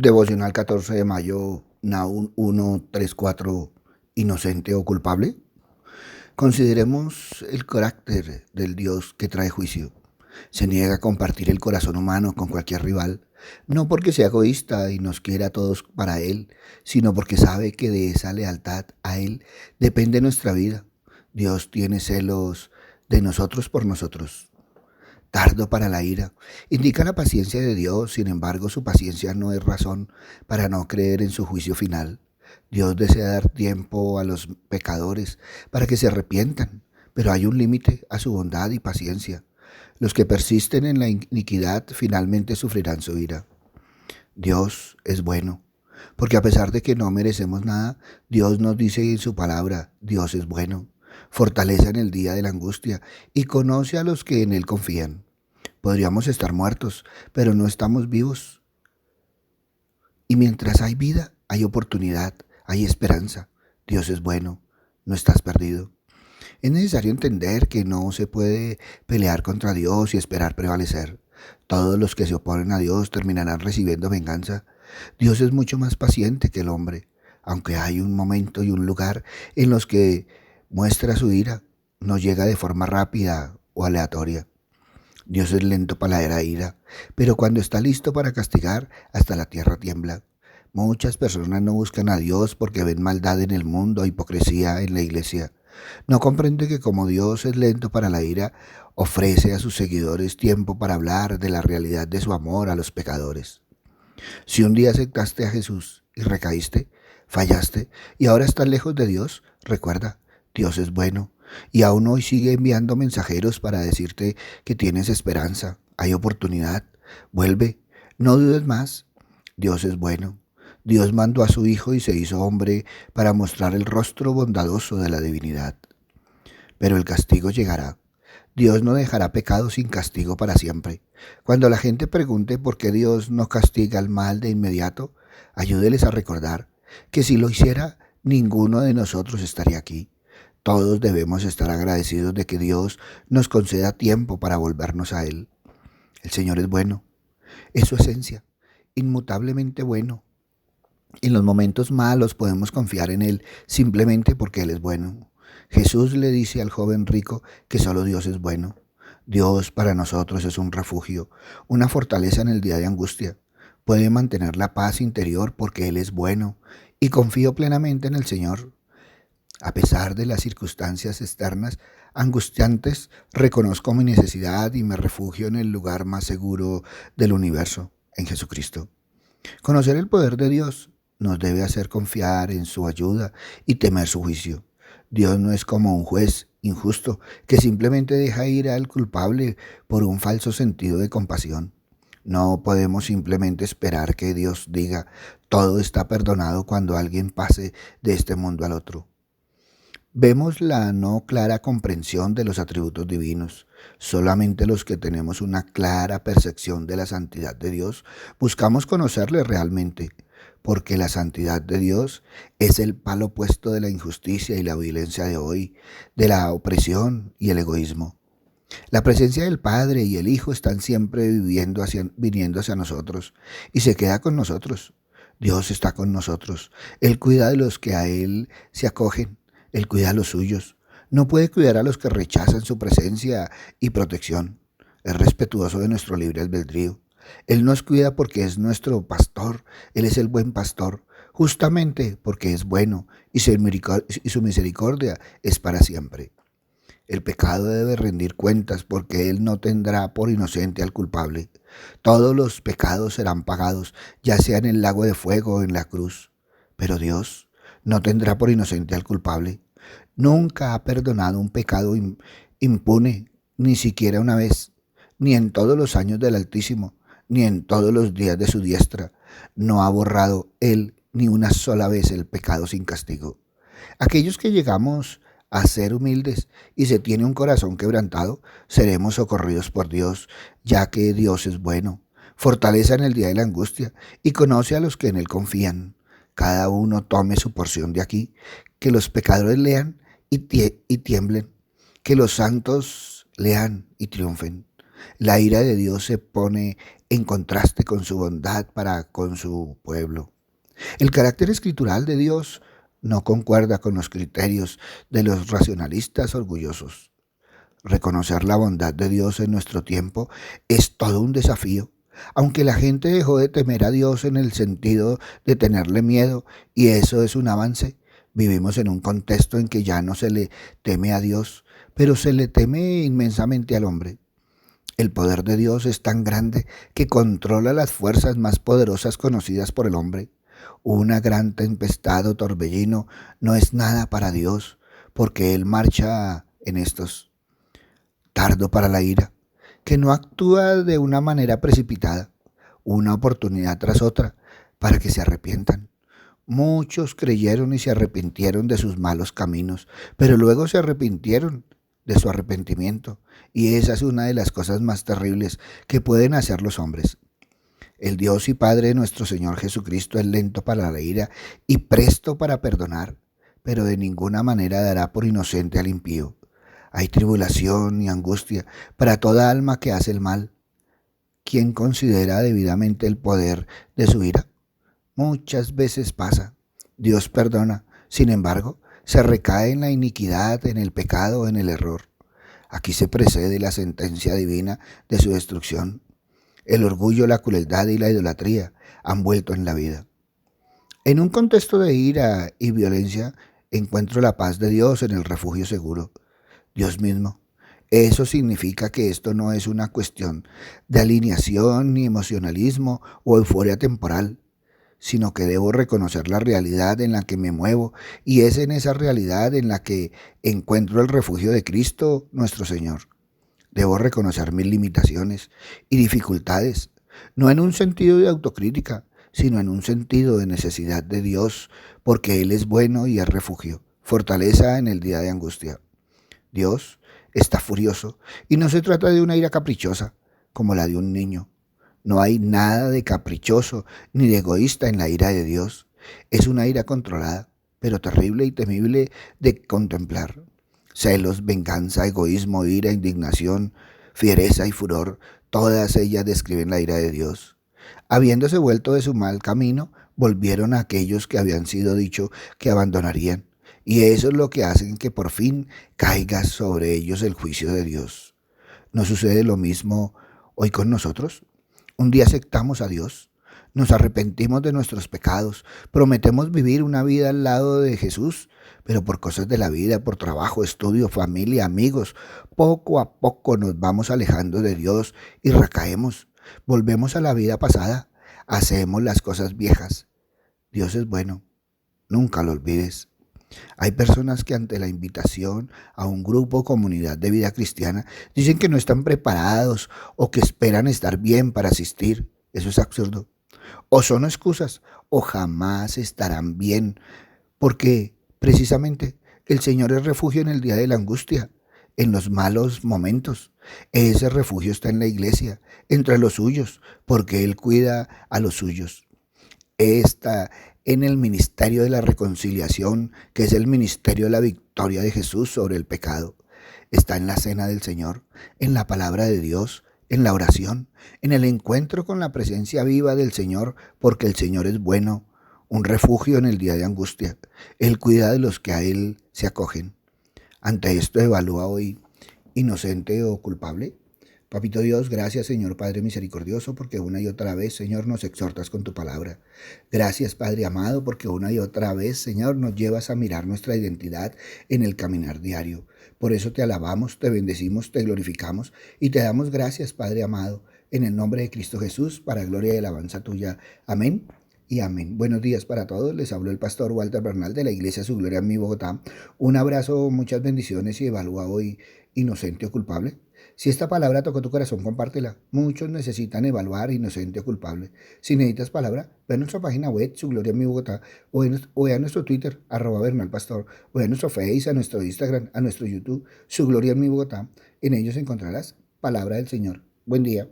Devocional 14 de mayo, Nahum 1:3-4, inocente o culpable. Consideremos el carácter del Dios que trae juicio. Se niega a compartir el corazón humano con cualquier rival, no porque sea egoísta y nos quiera a todos para Él, sino porque sabe que de esa lealtad a Él depende nuestra vida. Dios tiene celos de nosotros por nosotros. Tardo para la ira. Indica la paciencia de Dios, sin embargo su paciencia no es razón para no creer en su juicio final. Dios desea dar tiempo a los pecadores para que se arrepientan, pero hay un límite a su bondad y paciencia. Los que persisten en la iniquidad finalmente sufrirán su ira. Dios es bueno, porque a pesar de que no merecemos nada, Dios nos dice en su palabra, Dios es bueno, fortaleza en el día de la angustia y conoce a los que en Él confían. Podríamos estar muertos, pero no estamos vivos. Y mientras hay vida, hay oportunidad, hay esperanza. Dios es bueno, no estás perdido. Es necesario entender que no se puede pelear contra Dios y esperar prevalecer. Todos los que se oponen a Dios terminarán recibiendo venganza. Dios es mucho más paciente que el hombre, aunque hay un momento y un lugar en los que muestra su ira, no llega de forma rápida o aleatoria. Dios es lento para la ira, pero cuando está listo para castigar, hasta la tierra tiembla. Muchas personas no buscan a Dios porque ven maldad en el mundo, hipocresía en la iglesia. No comprende que como Dios es lento para la ira, ofrece a sus seguidores tiempo para hablar de la realidad de su amor a los pecadores. Si un día aceptaste a Jesús y recaíste, fallaste y ahora estás lejos de Dios, recuerda, Dios es bueno y aún hoy sigue enviando mensajeros para decirte que tienes esperanza, hay oportunidad, vuelve, no dudes más, Dios es bueno. Dios mandó a su Hijo y se hizo hombre para mostrar el rostro bondadoso de la divinidad. Pero el castigo llegará. Dios no dejará pecado sin castigo para siempre. Cuando la gente pregunte por qué Dios no castiga el mal de inmediato, ayúdeles a recordar que si lo hiciera, ninguno de nosotros estaría aquí. Todos debemos estar agradecidos de que Dios nos conceda tiempo para volvernos a Él. El Señor es bueno, es su esencia, inmutablemente bueno. En los momentos malos podemos confiar en Él simplemente porque Él es bueno. Jesús le dice al joven rico que solo Dios es bueno. Dios para nosotros es un refugio, una fortaleza en el día de angustia. Puede mantener la paz interior porque Él es bueno y confío plenamente en el Señor. A pesar de las circunstancias externas angustiantes, reconozco mi necesidad y me refugio en el lugar más seguro del universo, en Jesucristo. Conocer el poder de Dios nos debe hacer confiar en su ayuda y temer su juicio. Dios no es como un juez injusto que simplemente deja ir al culpable por un falso sentido de compasión. No podemos simplemente esperar que Dios diga todo está perdonado cuando alguien pase de este mundo al otro. Vemos la no clara comprensión de los atributos divinos. Solamente los que tenemos una clara percepción de la santidad de Dios buscamos conocerle realmente, porque la santidad de Dios es el palo opuesto de la injusticia y la violencia de hoy, de la opresión y el egoísmo. La presencia del Padre y el Hijo están siempre viniendo hacia nosotros y se queda con nosotros. Dios está con nosotros. Él cuida de los que a Él se acogen. Él cuida a los suyos. No puede cuidar a los que rechazan su presencia y protección. Es respetuoso de nuestro libre albedrío. Él nos cuida porque es nuestro pastor. Él es el buen pastor, justamente porque es bueno y su misericordia es para siempre. El pecado debe rendir cuentas porque Él no tendrá por inocente al culpable. Todos los pecados serán pagados, ya sea en el lago de fuego o en la cruz. Pero Dios no tendrá por inocente al culpable. Nunca ha perdonado un pecado impune, ni siquiera una vez, ni en todos los años del Altísimo, ni en todos los días de su diestra. No ha borrado Él ni una sola vez el pecado sin castigo. Aquellos que llegamos a ser humildes y se tiene un corazón quebrantado, seremos socorridos por Dios, ya que Dios es bueno, fortaleza en el día de la angustia y conoce a los que en Él confían. Cada uno tome su porción de aquí, que los pecadores lean y tiemblen, que los santos lean y triunfen. La ira de Dios se pone en contraste con su bondad para con su pueblo. El carácter escritural de Dios no concuerda con los criterios de los racionalistas orgullosos. Reconocer la bondad de Dios en nuestro tiempo es todo un desafío. Aunque la gente dejó de temer a Dios en el sentido de tenerle miedo, y eso es un avance, vivimos en un contexto en que ya no se le teme a Dios, pero se le teme inmensamente al hombre. El poder de Dios es tan grande que controla las fuerzas más poderosas conocidas por el hombre. Una gran tempestad o torbellino no es nada para Dios, porque Él marcha en estos, tardo para la ira, que no actúa de una manera precipitada, una oportunidad tras otra, para que se arrepientan. Muchos creyeron y se arrepintieron de sus malos caminos, pero luego se arrepintieron de su arrepentimiento, y esa es una de las cosas más terribles que pueden hacer los hombres. El Dios y Padre de nuestro Señor Jesucristo es lento para la ira y presto para perdonar, pero de ninguna manera dará por inocente al impío. Hay tribulación y angustia para toda alma que hace el mal. ¿Quién considera debidamente el poder de su ira? Muchas veces pasa. Dios perdona, sin embargo, se recae en la iniquidad, en el pecado, en el error. Aquí se precede la sentencia divina de su destrucción. El orgullo, la crueldad y la idolatría han vuelto en la vida. En un contexto de ira y violencia, encuentro la paz de Dios en el refugio seguro, Dios mismo. Eso significa que esto no es una cuestión de alineación ni emocionalismo o euforia temporal, sino que debo reconocer la realidad en la que me muevo, y es en esa realidad en la que encuentro el refugio de Cristo nuestro Señor. Debo reconocer mis limitaciones y dificultades, no en un sentido de autocrítica, sino en un sentido de necesidad de Dios, porque Él es bueno y es refugio, fortaleza en el día de angustia. Dios está furioso, y no se trata de una ira caprichosa, como la de un niño. No hay nada de caprichoso ni de egoísta en la ira de Dios. Es una ira controlada, pero terrible y temible de contemplar. Celos, venganza, egoísmo, ira, indignación, fiereza y furor, todas ellas describen la ira de Dios. Habiéndose vuelto de su mal camino, volvieron a aquellos que habían sido dicho que abandonarían. Y eso es lo que hace que por fin caiga sobre ellos el juicio de Dios. ¿No sucede lo mismo hoy con nosotros? Un día aceptamos a Dios, nos arrepentimos de nuestros pecados, prometemos vivir una vida al lado de Jesús, pero por cosas de la vida, por trabajo, estudio, familia, amigos, poco a poco nos vamos alejando de Dios y recaemos, volvemos a la vida pasada, hacemos las cosas viejas. Dios es bueno, nunca lo olvides. Hay personas que ante la invitación a un grupo o comunidad de vida cristiana dicen que no están preparados o que esperan estar bien para asistir. Eso es absurdo. O son excusas o jamás estarán bien, porque precisamente el Señor es refugio en el día de la angustia, en los malos momentos. Ese refugio está en la iglesia, entre los suyos, porque Él cuida a los suyos. Está en el ministerio de la reconciliación, que es el ministerio de la victoria de Jesús sobre el pecado. Está en la cena del Señor, en la palabra de Dios, en la oración, en el encuentro con la presencia viva del Señor, porque el Señor es bueno, un refugio en el día de angustia. Él cuida de los que a Él se acogen. Ante esto evalúa hoy, inocente o culpable. Papito Dios, gracias Señor Padre misericordioso, porque una y otra vez, Señor, nos exhortas con tu palabra. Gracias Padre amado, porque una y otra vez, Señor, nos llevas a mirar nuestra identidad en el caminar diario. Por eso te alabamos, te bendecimos, te glorificamos y te damos gracias, Padre amado, en el nombre de Cristo Jesús, para gloria y alabanza tuya. Amén y amén. Buenos días para todos. Les habló el pastor Walter Bernal de la Iglesia Su Gloria en mi Bogotá. Un abrazo, muchas bendiciones y evalúa hoy inocente o culpable. Si esta palabra tocó tu corazón, compártela. Muchos necesitan evaluar inocente o culpable. Si necesitas palabra, ve a nuestra página web, Su Gloria en mi Bogotá, o ve a nuestro Twitter, @bernalpastor, o ve a nuestro Face, a nuestro Instagram, a nuestro YouTube, Su Gloria en mi Bogotá. En ellos encontrarás palabra del Señor. Buen día.